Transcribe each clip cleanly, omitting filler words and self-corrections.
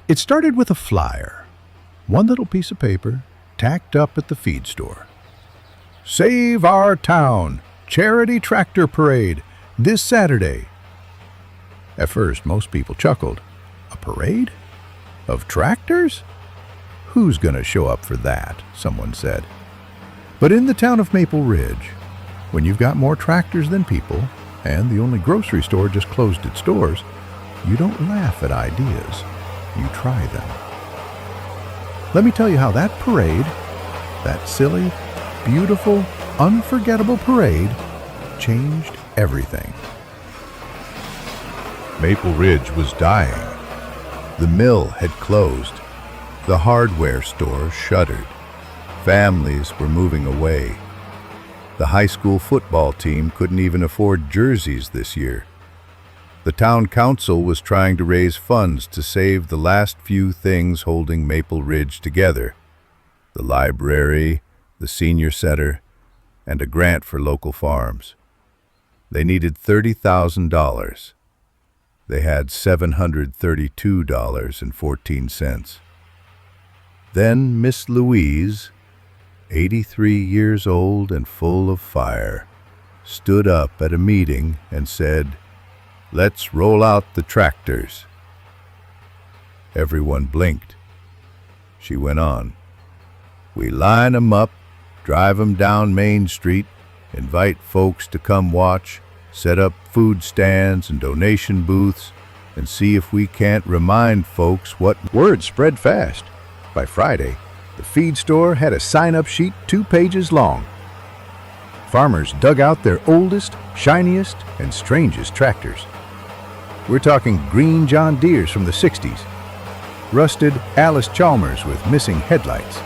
It started with a flyer, one little piece of paper tacked up at the feed store. Save our town! Charity Tractor Parade this Saturday. At first, most people chuckled. A parade? Of tractors? Who's gonna show up for that? Someone said. But in the town of Maple Ridge, when you've got more tractors than people, and the only grocery store just closed its doors, you don't laugh at ideas, you try them. Let me tell you how that parade, that silly, beautiful, unforgettable parade, changed everything. Maple Ridge was dying. The mill had closed. The hardware store shuttered. Families were moving away. The high school football team couldn't even afford jerseys this year. The town council was trying to raise funds to save the last few things holding Maple Ridge together: the library, the senior center, and a grant for local farms. They needed $30,000. They had $732.14. Then Miss Louise, 83 years old and full of fire, stood up at a meeting and said, "Let's roll out the tractors." Everyone blinked. She went on, "We line 'em up, drive 'em down Main Street, invite folks to come watch, set up food stands and donation booths, and see if we can't remind folks what..." Word spread fast. By Friday, the feed store had a sign-up sheet 2 pages long. Farmers dug out their oldest, shiniest, and strangest tractors. We're talking green John Deeres from the 60s, rusted Alice Chalmers with missing headlights,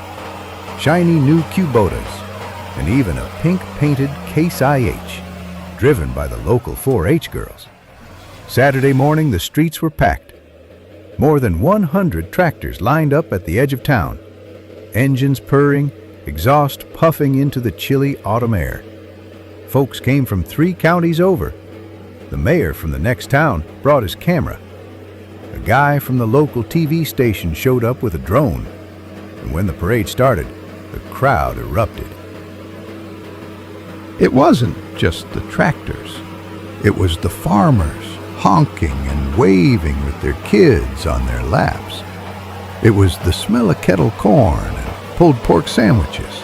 shiny new Kubotas, and even a pink-painted Case IH, driven by the local 4-H girls. Saturday morning, the streets were packed. More than 100 tractors lined up at the edge of town, engines purring, exhaust puffing into the chilly autumn air. Folks came from 3 counties over. The mayor from the next town brought his camera. A guy from the local TV station showed up with a drone. And when the parade started, the crowd erupted. It wasn't just the tractors. It was the farmers honking and waving with their kids on their laps. It was the smell of kettle corn and pulled pork sandwiches.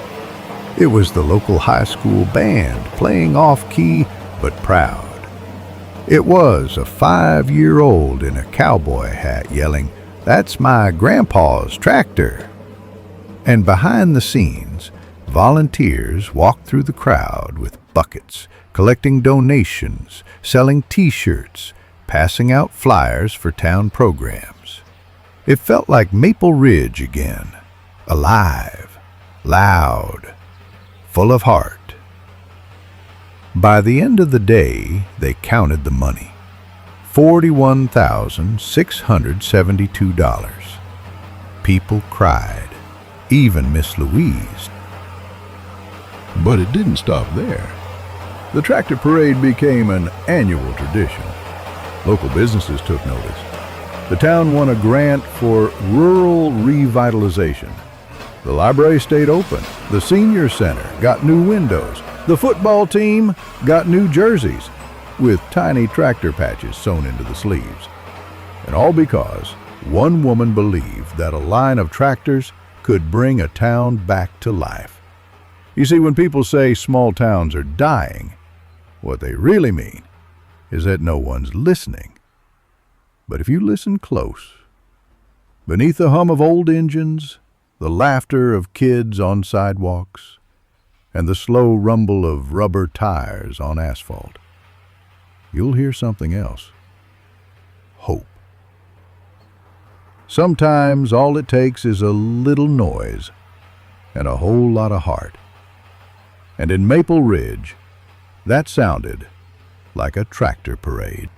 It was the local high school band playing off-key but proud. It was a 5-year-old in a cowboy hat yelling, "That's my grandpa's tractor." And behind the scenes, volunteers walked through the crowd with buckets, collecting donations, selling T-shirts, passing out flyers for town programs. It felt like Maple Ridge again, alive, loud, full of heart. By the end of the day, they counted the money. $41,672. People cried, even Miss Louise. But it didn't stop there. The tractor parade became an annual tradition. Local businesses took notice. The town won a grant for rural revitalization. The library stayed open. The senior center got new windows. The football team got new jerseys with tiny tractor patches sewn into the sleeves. And all because one woman believed that a line of tractors could bring a town back to life. You see, when people say small towns are dying, what they really mean is that no one's listening. But if you listen close, beneath the hum of old engines, the laughter of kids on sidewalks, and the slow rumble of rubber tires on asphalt, you'll hear something else. Hope. Sometimes all it takes is a little noise and a whole lot of heart. And in Maple Ridge, that sounded like a tractor parade.